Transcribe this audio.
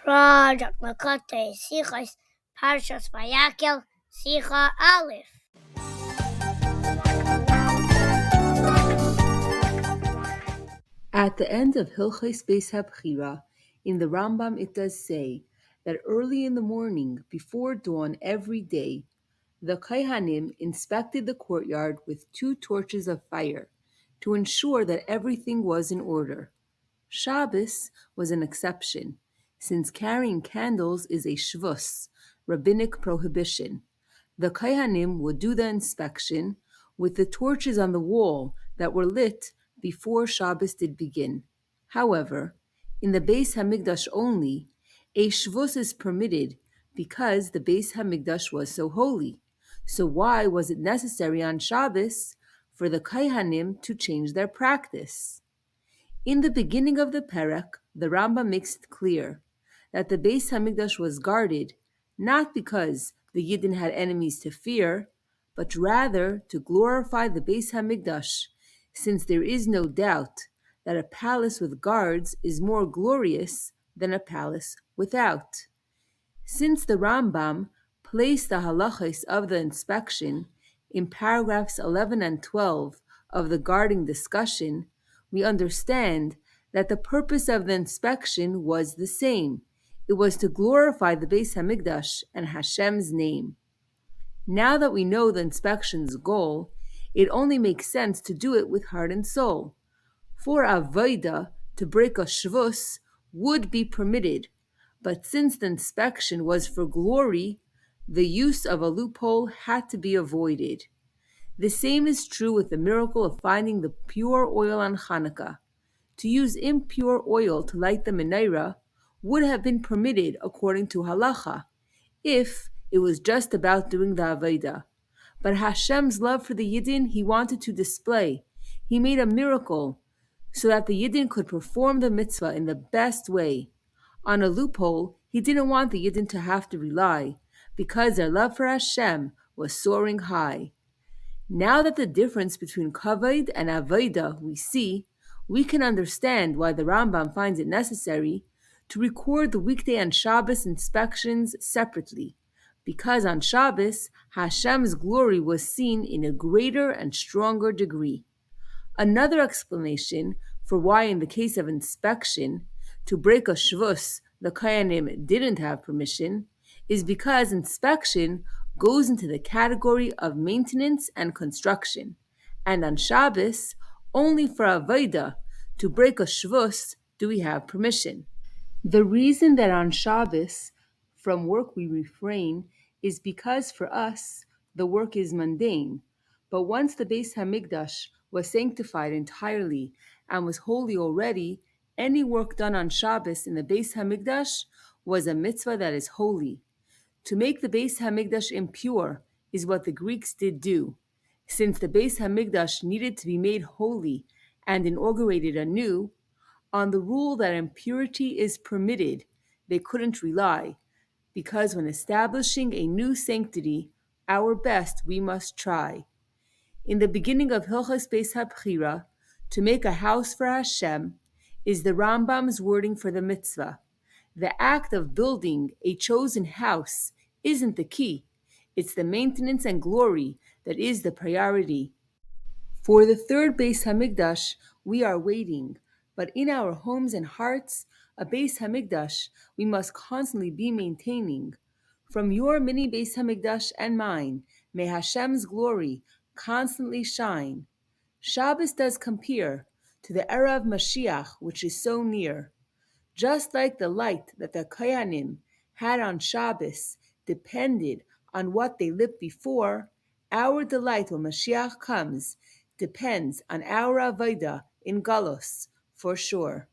Project Makate Sichas Parshas Vayakhel Sicha Aleph. At the end of Hilchos Beis HaBchira, in the Rambam it does say that early in the morning, before dawn every day, the Kohanim inspected the courtyard with 2 torches of fire to ensure that everything was in order. Shabbos was an exception, since carrying candles is a shvus, rabbinic prohibition. The Kohanim would do the inspection with the torches on the wall that were lit before Shabbos did begin. However, in the Beis Hamikdash only, a shvus is permitted because the Beis Hamikdash was so holy. So why was it necessary on Shabbos for the Kohanim to change their practice? In the beginning of the Perek, the Rambam makes it clear that the Beis Hamikdash was guarded not because the Yidden had enemies to fear, but rather to glorify the Beis Hamikdash, since there is no doubt that a palace with guards is more glorious than a palace without. Since the Rambam placed the halachos of the inspection in paragraphs 11 and 12 of the guarding discussion, we understand that the purpose of the inspection was the same. It was to glorify the Beis Hamikdash and Hashem's name. Now that we know the inspection's goal, it only makes sense to do it with heart and soul. For avodah, to break a shvus, would be permitted, but since the inspection was for glory, the use of a loophole had to be avoided. The same is true with the miracle of finding the pure oil on Hanukkah. To use impure oil to light the menorah would have been permitted according to halacha, if it was just about doing the avodah. But Hashem's love for the Yidden he wanted to display. He made a miracle so that the Yidden could perform the mitzvah in the best way. On a loophole, he didn't want the Yidden to have to rely, because their love for Hashem was soaring high. Now that the difference between kavod and avodah we see, we can understand why the Rambam finds it necessary to record the weekday and Shabbos inspections separately, because on Shabbos, Hashem's glory was seen in a greater and stronger degree. Another explanation for why in the case of inspection, to break a shvus, the Kohanim didn't have permission, is because inspection goes into the category of maintenance and construction, and on Shabbos, only for avodah, to break a shvus, do we have permission. The reason that on Shabbos, from work we refrain is because for us, the work is mundane. But once the Beis Hamikdash was sanctified entirely and was holy already, any work done on Shabbos in the Beis Hamikdash was a mitzvah that is holy. To make the Beis Hamikdash impure is what the Greeks did do. Since the Beis Hamikdash needed to be made holy and inaugurated anew, on the rule that impurity is permitted, they couldn't rely, because when establishing a new sanctity, our best we must try. In the beginning of Hilchos Beis HaBchira, to make a house for Hashem, is the Rambam's wording for the mitzvah. The act of building a chosen house isn't the key. It's the maintenance and glory that is the priority. For the third Beis Hamikdash, we are waiting, but in our homes and hearts, a Beis Hamikdash we must constantly be maintaining. From your mini Beis Hamikdash and mine, may Hashem's glory constantly shine. Shabbos does compare to the era of Mashiach, which is so near. Just like the light that the Kohanim had on Shabbos depended on what they lit before, our delight when Mashiach comes depends on our avodah in Galus, for sure.